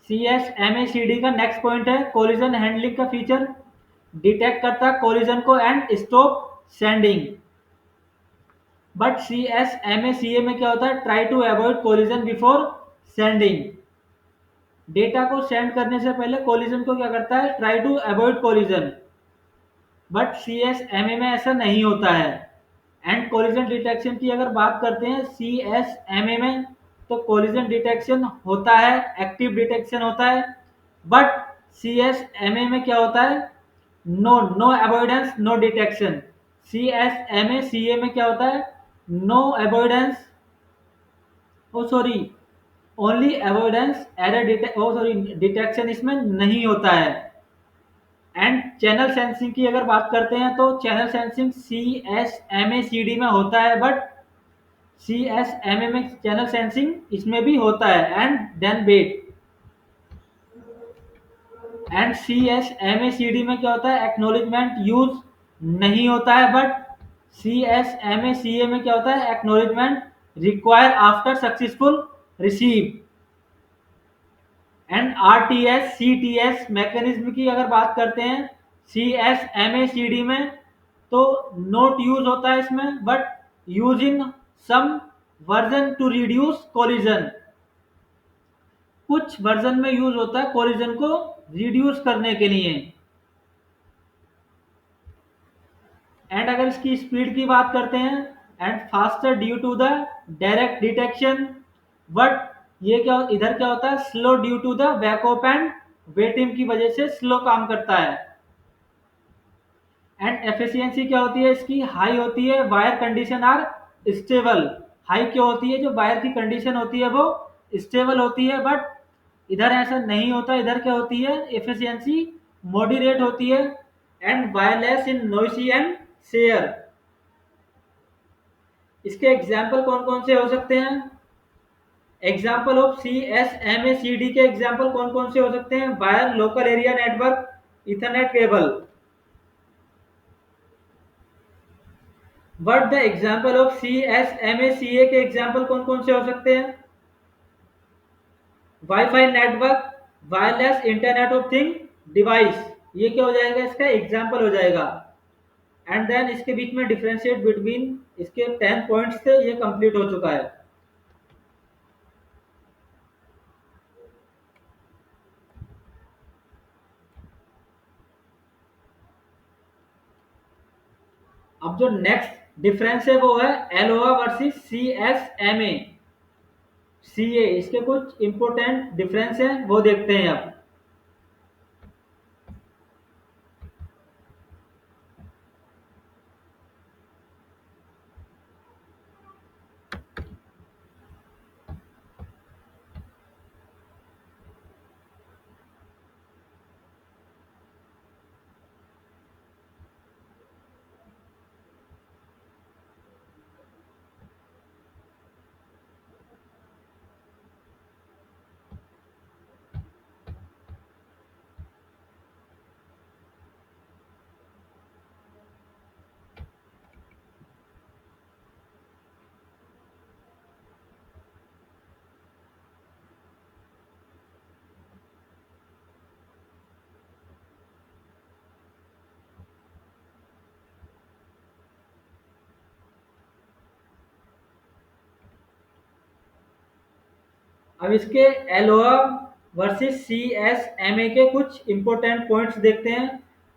CSMA-CD का नेक्स्ट पॉइंट है कोलिजन हैंडलिंग का फीचर। डिटेक्ट करता है कोलिजन को and stop sending. But CSMA-CA में क्या होता है, try to avoid collision before sending. Data को सेंड करने से पहले कोलिजन को क्या करता है, try to avoid collision. But CSMA में ऐसा नहीं होता है। एंड कोलिजन डिटेक्शन की अगर बात करते हैं CSMA में, तो कोलिजन डिटेक्शन होता है, एक्टिव डिटेक्शन होता है। बट CSMA में क्या होता है, no no avoidance no detection. CSMA-CA में क्या होता है, no avoidance, oh sorry, only avoidance, detection इसमें नहीं होता है। एंड चैनल सेंसिंग की अगर बात करते हैं तो चैनल सेंसिंग CSMA-CD में होता है, बट CSMA में चैनल सेंसिंग इसमें भी होता है। And then wait, and CSMA-CD में क्या होता है, एक्नोलेजमेंट यूज नहीं होता है। बट CSMA-CA में क्या होता है, acknowledgement require after successful receive. And RTS-CTS mechanism की अगर बात करते हैं CSMA-CD में, तो नोट यूज होता है इसमें, but use in some version to reduce collision. कुछ वर्जन में यूज होता है कोलिजन को रिड्यूस करने के लिए। एंड अगर इसकी स्पीड की बात करते हैं, and faster due to the direct detection, but ये क्या इधर क्या होता है, slow due to the backup and waiting की वजह से स्लो काम करता है। एंड एफिशिएंसी क्या होती है इसकी, हाई होती है, wire condition are stable. High क्यों होती है, जो वायर की कंडीशन होती है वो स्टेबल होती है, बट इधर ऐसा नहीं होता, इधर क्या होती है एफिशिएंसी मॉडरेट होती है। And wireless in noisy and share. इसके एग्जाम्पल कौन कौन से हो सकते हैं, example of C S M A C D के एग्जाम्पल कौन कौन से हो सकते हैं, wire local area network, ethernet cable. But the example of C S M A C A के एग्जाम्पल कौन कौन से हो सकते हैं, WiFi network, wireless internet of thing device, ये क्या हो जाएगा इसका एग्जाम्पल हो जाएगा। एंड देन इसके बीच में डिफरेंशिएट बिटवीन, इसके 10 पॉइंट्स थे, ये कंप्लीट हो चुका है। अब जो नेक्स्ट डिफरेंस है वो है ALOHA versus C S M A C A, इसके कुछ इंपोर्टेंट डिफरेंस हैं वो देखते हैं अब। अब इसके ALOHA versus C S M A के कुछ इंपॉर्टेंट पॉइंट्स देखते हैं,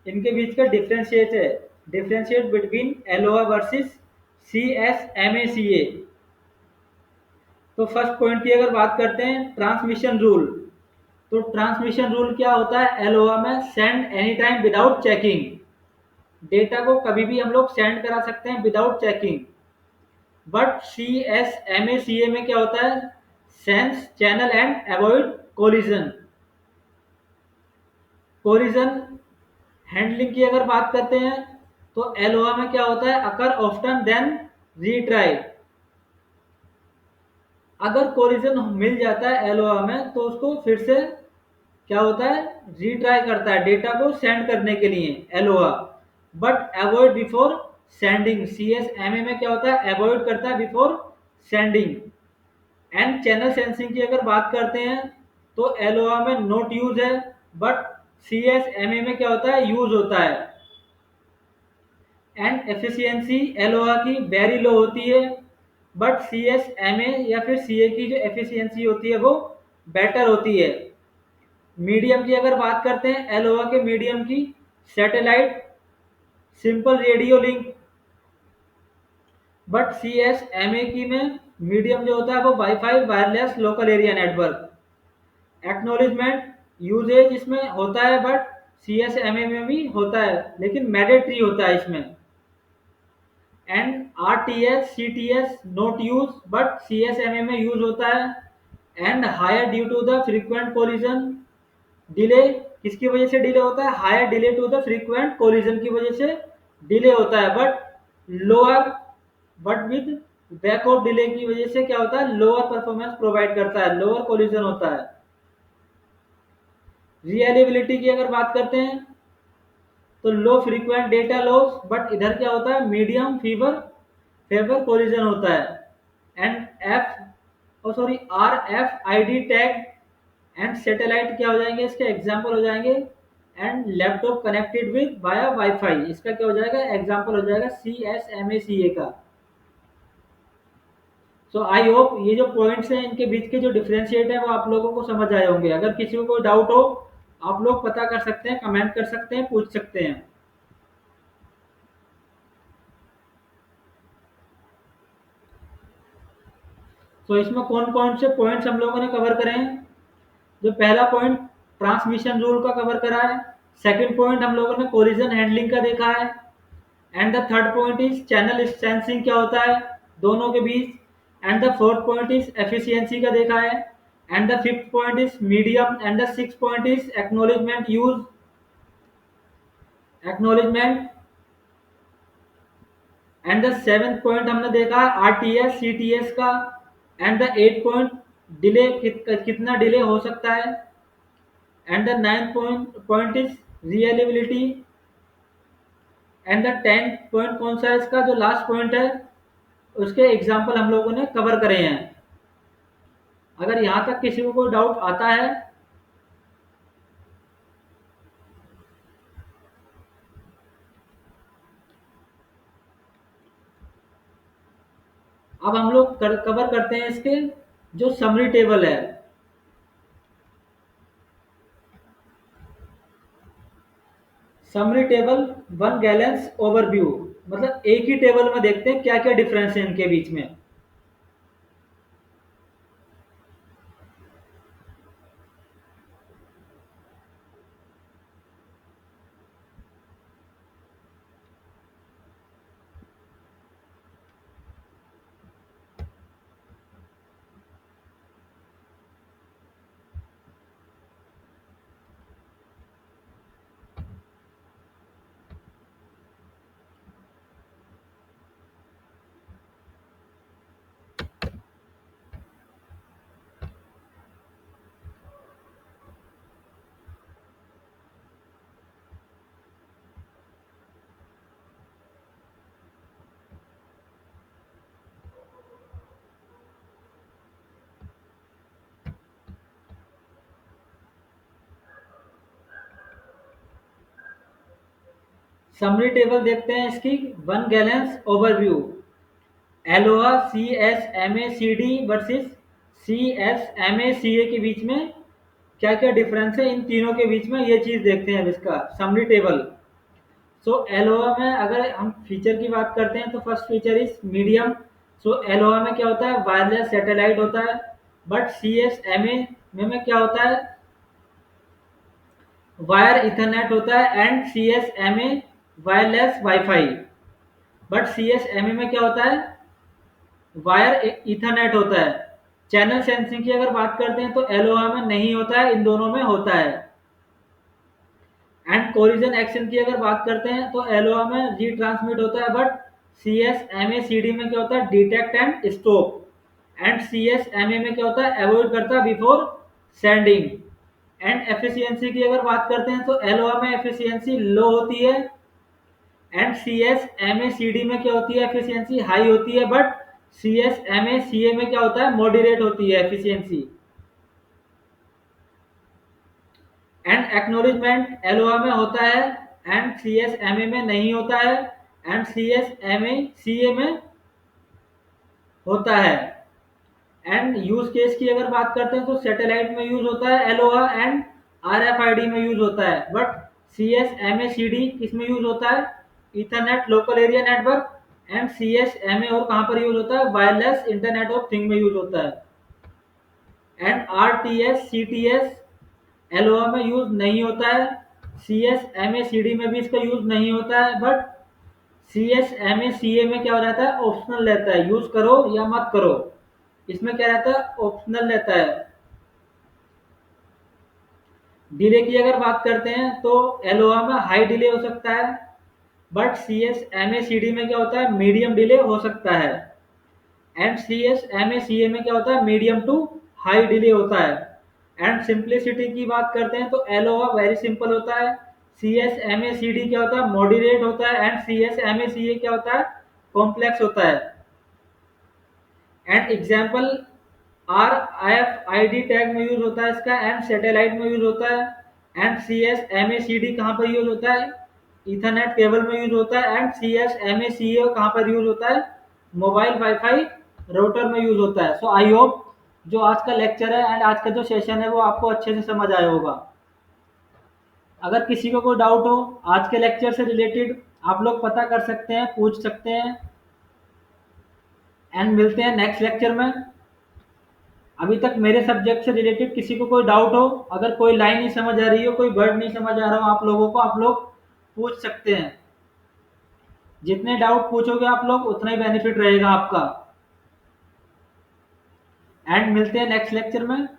इनके बीच का डिफरेंशिएट है, differentiate between ALOHA versus C S M A C A. तो फर्स्ट पॉइंट की अगर बात करते हैं ट्रांसमिशन रूल, तो ट्रांसमिशन रूल क्या होता है एलोआ में, send any time without checking, data को कभी भी हम लोग सेंड करा सकते हैं without checking. But C S M A C A में क्या होता है, sense channel and avoid collision. Collision handling की अगर बात करते हैं तो एलोआ में क्या होता है, अकर ऑफ्टन देन रीट्राई। अगर कोलिजन मिल जाता है एलोआ में तो उसको फिर से क्या होता है, रीट्राई करता है डेटा को सेंड करने के लिए ALOHA. But avoid before sending, C S M A में क्या होता है, अवॉइड करता है before sending. And channel sensing की अगर बात करते हैं तो एलोआ में नोट यूज है, but C S M A में क्या होता है, यूज होता है। एंड एफिशिएंसी एलोआ की वेरी लो होती है, but C S M A या फिर सी ए की जो एफिशिएंसी होती है वो बेटर होती है। मीडियम की अगर बात करते हैं एलोआ के मीडियम की, satellite, simple radio link, but C S M A की में मीडियम जो होता है वो Wi-Fi wireless local area network. Acknowledgement usage इसमें होता है, but C S M A में भी होता है लेकिन मैंडेटरी होता है इसमें। And R T S C T S not use, but C S M A में यूज होता है। And higher due to the frequent collision, delay किसकी वजह से डिले होता है, higher delay to the frequent collision की वजह से डिले होता है। But lower, but with backoff delay की वजह से क्या होता है, लोअर परफॉर्मेंस प्रोवाइड करता है, लोअर कोलिजन होता है। रिलायबिलिटी की अगर बात करते हैं तो low frequent data loss, but इधर क्या होता है, मीडियम फेवर कोलिजन होता है। And F O sorry R F I D tag and satellite क्या हो जाएंगे, इसके एग्जाम्पल हो जाएंगे। And laptop connected with via Wi-Fi, इसका क्या हो जाएगा, एग्जाम्पल हो जाएगा सी एस एम ए सी ए का। सो आई होप ये जो पॉइंट्स हैं इनके बीच के जो डिफरेंशिएट है वो आप लोगों को समझ आए होंगे। अगर किसी को कोई डाउट हो आप लोग पता कर सकते हैं, कमेंट कर सकते हैं, पूछ सकते हैं। तो इसमें कौन कौन से पॉइंट्स हम लोगों ने कवर करे हैं? जो पहला पॉइंट ट्रांसमिशन रूल का कवर करा है। सेकंड पॉइंट हम लोगों ने कोलिजन हैंडलिंग का देखा है। And the third point is channel sensing क्या होता है दोनों के बीच। And the fourth point is efficiency का देखा है। And the fifth point is medium. And the six point is acknowledgement. And the seventh point हमने देखा आरटीएस सीटीएस का। And the eight point delay कितना डिले हो सकता है। And the ninth point is reliability. And the tenth point कौन सा है इसका जो लास्ट पॉइंट है उसके एग्जाम्पल हम लोगों ने कवर करे हैं। अगर यहाँ तक किसी को कोई डाउट आता है। अब हम लोग कवर करते हैं इसके जो समरी टेबल है। Summary table one glance overview, मतलब एक ही टेबल में देखते हैं क्या क्या डिफरेंस है इनके बीच में। समरी टेबल देखते हैं इसकी one glance overview. ALOHA C S M A C D versus C S M A C A के बीच में क्या क्या डिफरेंस है इन तीनों के बीच में, ये चीज देखते हैं अब इसका समरी टेबल। सो एलोहा में अगर हम फीचर की बात करते हैं तो first feature is medium. So ALOHA में क्या होता है वायरलेस सैटेलाइट होता है। But C S M A में क्या होता है वायर इथरनेट होता है। And C S M A wireless Wi-Fi. But C S M A में क्या होता है वायर इथरनेट होता है। चैनल सेंसिंग की अगर बात करते हैं तो एलोहा में नहीं होता है, इन दोनों में होता है। एंड कोलिजन एक्शन की अगर बात करते हैं तो एलोहा में री ट्रांसमिट होता है। But C S M A C D में क्या होता है detect and stop. And C S M A में क्या होता है अवॉइड करता है बिफोर सेंडिंग। एंड एफिशिएंसी की अगर बात करते हैं तो एलोहा में एफिशिएंसी लो होती है। And C S M A C D में क्या होती है एफिशिएंसी हाई होती है। But C S M A C A में क्या होता है मॉडरेट होती है एफिशिएंसी। एंड एक्नोलेजमेंट एलोहा में होता है and C S M A में नहीं होता है। And C S M A C A में होता है। एंड यूज केस की अगर बात करते हैं तो सैटेलाइट में यूज होता है ALOHA. And R F I D में यूज होता है। But C S M A C D किस में यूज होता है Ethernet local area network. And C S M A और कहाँ पर यूज होता है वायरलेस इंटरनेट ऑफ थिंग में यूज होता है। And R T S C T S ALOHA में यूज नहीं होता है। C S M A C D में भी इसका यूज नहीं होता है। But C S M A C A में क्या रहता है ऑप्शनल रहता है यूज करो या मत करो। इसमें क्या रहता है ऑप्शनल रहता है। डिले की अगर बात करते हैं तो एलोहा में हाई डिले हो सकता है। But C S M A C D में क्या होता है मीडियम डिले हो सकता है। And C S M A C A में क्या होता है मीडियम टू हाई डिले होता है। एंड सिंप्लिसिटी की बात करते हैं तो एलोहा वेरी सिंपल होता है। C S M A C D क्या होता है मॉडरेट होता है। And C S M A C A क्या होता है कॉम्प्लेक्स होता है। And example R F I D tag में यूज होता है इसका। एंड सैटेलाइट में यूज होता है। And C S M A C D कहाँ पर यूज होता है इथरनेट केबल में यूज होता है। And C S M A C A कहाँ पर यूज होता है मोबाइल वाईफाई राउटर में यूज होता है। सो आई होप जो आज का लेक्चर है एंड आज का जो सेशन है वो आपको अच्छे से समझ आया होगा। अगर किसी को कोई डाउट हो आज के लेक्चर से रिलेटेड आप लोग पता कर सकते हैं पूछ सकते हैं। एंड मिलते हैं नेक्स्ट लेक्चर में। अभी तक मेरे सब्जेक्ट से रिलेटेड किसी को कोई डाउट हो, अगर कोई लाइन नहीं समझ आ रही हो, कोई वर्ड नहीं समझ आ रहा हो आप लोगों को, आप लोग पूछ सकते हैं। जितने डाउट पूछोगे आप लोग उतना ही बेनिफिट रहेगा आपका। एंड मिलते हैं नेक्स्ट लेक्चर में।